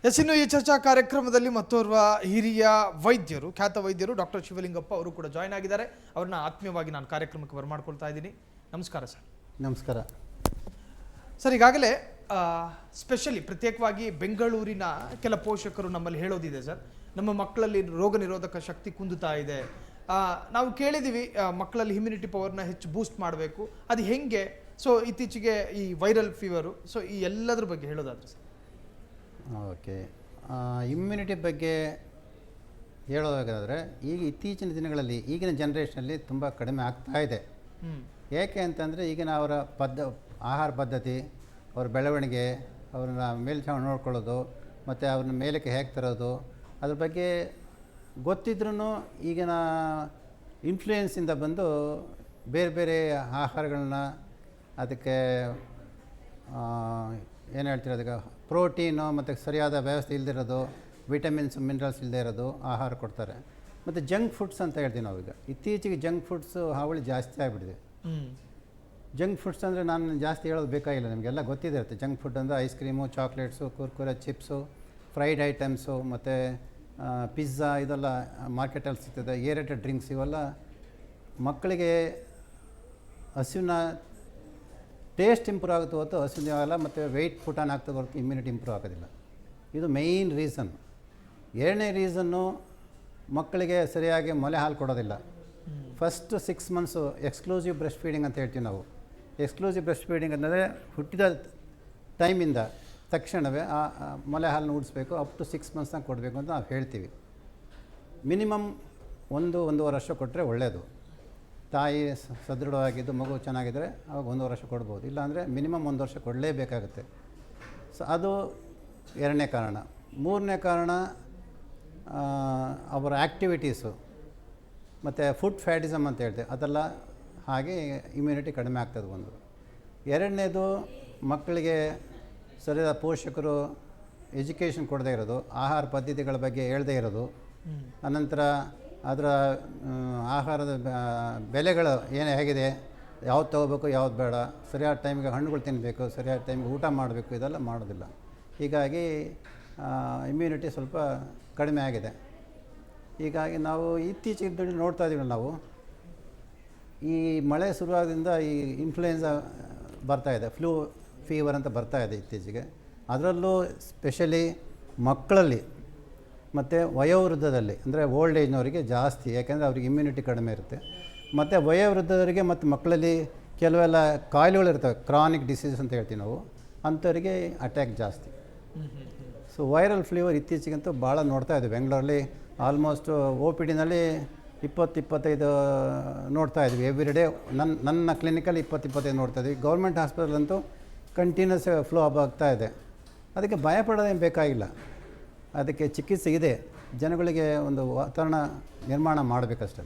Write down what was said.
ಇನ್ನು ಈ ಚರ್ಚಾ ಕಾರ್ಯಕ್ರಮದಲ್ಲಿ ಮತ್ತೋರ್ವ ಹಿರಿಯ ವೈದ್ಯರು, ಖ್ಯಾತ ವೈದ್ಯರು ಡಾಕ್ಟರ್ ಶಿವಲಿಂಗಪ್ಪ ಅವರು ಕೂಡ ಜಾಯ್ನ್ ಆಗಿದ್ದಾರೆ. ಅವ್ರನ್ನ ಆತ್ಮೀಯವಾಗಿ ನಾನು ಕಾರ್ಯಕ್ರಮಕ್ಕೆ ಬರಮಾಡ್ಕೊಳ್ತಾ ಇದ್ದೀನಿ. ನಮಸ್ಕಾರ ಸರ್. ನಮಸ್ಕಾರ ಸರ್. ಈಗಾಗಲೇ ಸ್ಪೆಷಲಿ ಪ್ರತ್ಯೇಕವಾಗಿ ಬೆಂಗಳೂರಿನ ಕೆಲ ಪೋಷಕರು ನಮ್ಮಲ್ಲಿ ಹೇಳೋದಿದೆ ಸರ್, ನಮ್ಮ ಮಕ್ಕಳಲ್ಲಿ ರೋಗ ನಿರೋಧಕ ಶಕ್ತಿ ಕುಂದುತ್ತಾ ಇದೆ. ನಾವು ಕೇಳಿದ್ದೀವಿ ಮಕ್ಕಳಲ್ಲಿ ಇಮ್ಯುನಿಟಿ ಪವರ್ನ ಹೆಚ್ಚು ಬೂಸ್ಟ್ ಮಾಡಬೇಕು, ಅದು ಹೆಂಗೆ? ಸೊ ಇತ್ತೀಚೆಗೆ ಈ ವೈರಲ್ ಫೀವರು, ಸೊ ಈ ಎಲ್ಲದ್ರ ಬಗ್ಗೆ ಹೇಳೋದಾದ್ರೆ ಸರ್. ಓಕೆ, ಇಮ್ಯುನಿಟಿ ಬಗ್ಗೆ ಹೇಳೋದಾದರೆ ಈಗ ಇತ್ತೀಚಿನ ದಿನಗಳಲ್ಲಿ ಈಗಿನ ಜನ್ರೇಷನಲ್ಲಿ ತುಂಬ ಕಡಿಮೆ ಆಗ್ತಾ ಇದೆ. ಏಕೆ ಅಂತಂದರೆ ಈಗಿನ ಅವರ ಆಹಾರ ಪದ್ಧತಿ, ಅವ್ರ ಬೆಳವಣಿಗೆ, ಅವ್ರನ್ನ ಮೇಲ್ಚಾವಣಿ ನೋಡ್ಕೊಳ್ಳೋದು ಮತ್ತು ಅವ್ರನ್ನ ಮೇಲಕ್ಕೆ ಹೇಗೆ ತರೋದು, ಅದ್ರ ಬಗ್ಗೆ ಗೊತ್ತಿದ್ರೂ ಈಗಿನ ಇನ್ಫ್ಲೂಯೆನ್ಸಿಂದ ಬಂದು ಬೇರೆ ಬೇರೆ ಆಹಾರಗಳನ್ನ, ಅದಕ್ಕೆ ಏನು ಹೇಳ್ತೀರ, ಅದಕ್ಕೆ ಪ್ರೋಟೀನು ಮತ್ತು ಸರಿಯಾದ ವ್ಯವಸ್ಥೆ ಇಲ್ಲದಿರೋದು, ವಿಟಮಿನ್ಸ್ ಮಿನರಲ್ಸ್ ಇಲ್ಲದೆ ಇರೋದು ಆಹಾರ ಕೊಡ್ತಾರೆ. ಮತ್ತು ಜಂಕ್ ಫುಡ್ಸ್ ಅಂತ ಹೇಳ್ತೀವಿ ನಾವೀಗ. ಇತ್ತೀಚೆಗೆ ಜಂಕ್ ಫುಡ್ಸು ಹಾವಳಿ ಜಾಸ್ತಿ ಆಗಿಬಿಟ್ಟಿದೆ. ಜಂಕ್ ಫುಡ್ಸ್ ಅಂದರೆ ನಾನು ಜಾಸ್ತಿ ಹೇಳೋದು ಬೇಕಾಗಿಲ್ಲ, ನಿಮಗೆಲ್ಲ ಗೊತ್ತಿದೆ ಇರುತ್ತೆ. ಜಂಕ್ ಫುಡ್ ಅಂದರೆ ice cream, chocolates, Kurkure, chips, fried items ಮತ್ತು ಪಿಜ್ಜಾ, ಇದೆಲ್ಲ ಮಾರ್ಕೆಟಲ್ಲಿ ಸಿಗ್ತದೆ. ಏರೇಟೆಡ್ ಡ್ರಿಂಕ್ಸ್, ಇವೆಲ್ಲ ಮಕ್ಕಳಿಗೆ ಹಸಿವಿನ ಟೇಸ್ಟ್ ಇಂಪ್ರೂವ್ ಆಗುತ್ತೆ ಹೊರತು ಹಸಿವು ಆಗಲ್ಲ, ಮತ್ತು ವೆಯ್ಟ್ ಪುಟ್ ಆನ್ ಆಗ್ತದೆ ಹೊರತು ಇಮ್ಯುನಿಟಿ ಇಂಪ್ರೂವ್ ಆಗೋದಿಲ್ಲ. ಇದು ಮೇಯ್ನ್ ರೀಸನ್. ಎರಡನೇ ರೀಸನ್ನು, ಮಕ್ಕಳಿಗೆ ಸರಿಯಾಗಿ ಮೊಲೆ ಹಾಲು ಕೊಡೋದಿಲ್ಲ. First 6 months exclusive breast feeding ಅಂತ ಹೇಳ್ತೀವಿ ನಾವು. ಎಕ್ಸ್ಕ್ಲೂಸಿವ್ ಬ್ರೆಸ್ಟ್ ಫೀಡಿಂಗ್ ಅಂದರೆ ಹುಟ್ಟಿದ ಟೈಮಿಂದ ತಕ್ಷಣವೇ ಆ ಮೊಲೆ ಹಾಲನ್ನು ಉಡಿಸ್ಬೇಕು, ಅಪ್ ಟು 6 ಮಂತ್ಸ್ನಾಗ ಕೊಡಬೇಕು ಅಂತ ನಾವು ಹೇಳ್ತೀವಿ. ಮಿನಿಮಮ್ 1-1.5 ವರ್ಷ ಕೊಟ್ಟರೆ ಒಳ್ಳೆಯದು. ತಾಯಿ ಸದೃಢವಾಗಿದ್ದು ಮಗು ಚೆನ್ನಾಗಿದ್ದರೆ ಅವಾಗ 1 ವರ್ಷ ಕೊಡ್ಬೋದು, ಇಲ್ಲಾಂದರೆ ಮಿನಿಮಮ್ 1 ವರ್ಷ ಕೊಡಲೇಬೇಕಾಗುತ್ತೆ. ಸೊ ಅದು ಎರಡನೇ ಕಾರಣ. ಮೂರನೇ ಕಾರಣ, ಅವರ ಆ್ಯಕ್ಟಿವಿಟೀಸು ಮತ್ತು ಫುಡ್ ಫ್ಯಾಟಿಸಮ್ ಅಂತ ಹೇಳ್ತೇವೆ, ಅದೆಲ್ಲ ಹಾಗೆ ಇಮ್ಯುನಿಟಿ ಕಡಿಮೆ ಆಗ್ತದೆ ಒಂದು. ಎರಡನೇದು, ಮಕ್ಕಳಿಗೆ ಸರಿಯಾದ ಪೋಷಕರು ಎಜುಕೇಷನ್ ಕೊಡದೇ ಇರೋದು, ಆಹಾರ ಪದ್ಧತಿಗಳ ಬಗ್ಗೆ ಹೇಳದೇ ಇರೋದು, ಅನಂತರ ಅದರ ಆಹಾರದ ಬೆಲೆಗಳು ಏನು ಹೇಗಿದೆ, ಯಾವ್ದು ತೊಗೋಬೇಕು ಯಾವ್ದು ಬೇಡ, ಸರಿಯಾದ ಟೈಮಿಗೆ ಹಣ್ಣುಗಳು ತಿನ್ನಬೇಕು, ಸರಿಯಾದ ಟೈಮಿಗೆ ಊಟ ಮಾಡಬೇಕು, ಇದೆಲ್ಲ ಮಾಡೋದಿಲ್ಲ. ಹೀಗಾಗಿ ಇಮ್ಯುನಿಟಿ ಸ್ವಲ್ಪ ಕಡಿಮೆ ಆಗಿದೆ. ಹೀಗಾಗಿ ನಾವು ಇತ್ತೀಚೆಗೆ ನೋಡ್ತಾ ಇದ್ದೀವಿ, ನಾವು ಈ ಮಳೆ ಶುರುವಾಗೋದ್ರಿಂದ ಈ ಇನ್ಫ್ಲೂಯೆನ್ಸಾ ಬರ್ತಾಯಿದೆ, ಫ್ಲೂ ಫೀವರ್ ಅಂತ ಬರ್ತಾಯಿದೆ ಇತ್ತೀಚೆಗೆ. ಅದರಲ್ಲೂ ಸ್ಪೆಷಲಿ ಮಕ್ಕಳಲ್ಲಿ ಮತ್ತು ವಯೋವೃದ್ಧದಲ್ಲಿ, ಅಂದರೆ ಓಲ್ಡ್ ಏಜ್ನವರಿಗೆ ಜಾಸ್ತಿ, ಯಾಕೆಂದರೆ ಅವ್ರಿಗೆ ಇಮ್ಯುನಿಟಿ ಕಡಿಮೆ ಇರುತ್ತೆ. ಮತ್ತು ವಯೋವೃದ್ಧರಿಗೆ ಮತ್ತು ಮಕ್ಕಳಲ್ಲಿ ಕೆಲವೆಲ್ಲ ಕಾಯಿಲೆಗಳಿರ್ತವೆ, ಕ್ರಾನಿಕ್ ಡಿಸೀಸ್ ಅಂತ ಹೇಳ್ತೀವಿ ನಾವು, ಅಂಥವರಿಗೆ ಅಟ್ಯಾಕ್ ಜಾಸ್ತಿ. ಸೊ ವೈರಲ್ ಫೀವರ್ ಇತ್ತೀಚೆಗಂತೂ ಭಾಳ ನೋಡ್ತಾ ಇದ್ದೀವಿ. ಬೆಂಗಳೂರಲ್ಲಿ ಆಲ್ಮೋಸ್ಟ್ OPDನಲ್ಲಿ 20-25 ನೋಡ್ತಾ ಇದ್ವಿ ಎವ್ರಿ ಡೇ. ನನ್ನ ಕ್ಲಿನಿಕಲ್ಲಿ 20-25 ನೋಡ್ತಾ ಇದ್ವಿ. ಗೌರ್ಮೆಂಟ್ ಹಾಸ್ಪಿಟಲಂತೂ ಕಂಟಿನ್ಯೂಸ್ ಫ್ಲೋ ಆಗ್ತಾ ಇದೆ. ಅದಕ್ಕೆ ಭಯಪಡೋದೇನು ಬೇಕಾಗಿಲ್ಲ, ಅದಕ್ಕೆ ಚಿಕಿತ್ಸೆ ಇದೆ. ಜನಗಳಿಗೆ ಒಂದು ವಾತಾವರಣ ನಿರ್ಮಾಣ ಮಾಡಬೇಕಷ್ಟೇ.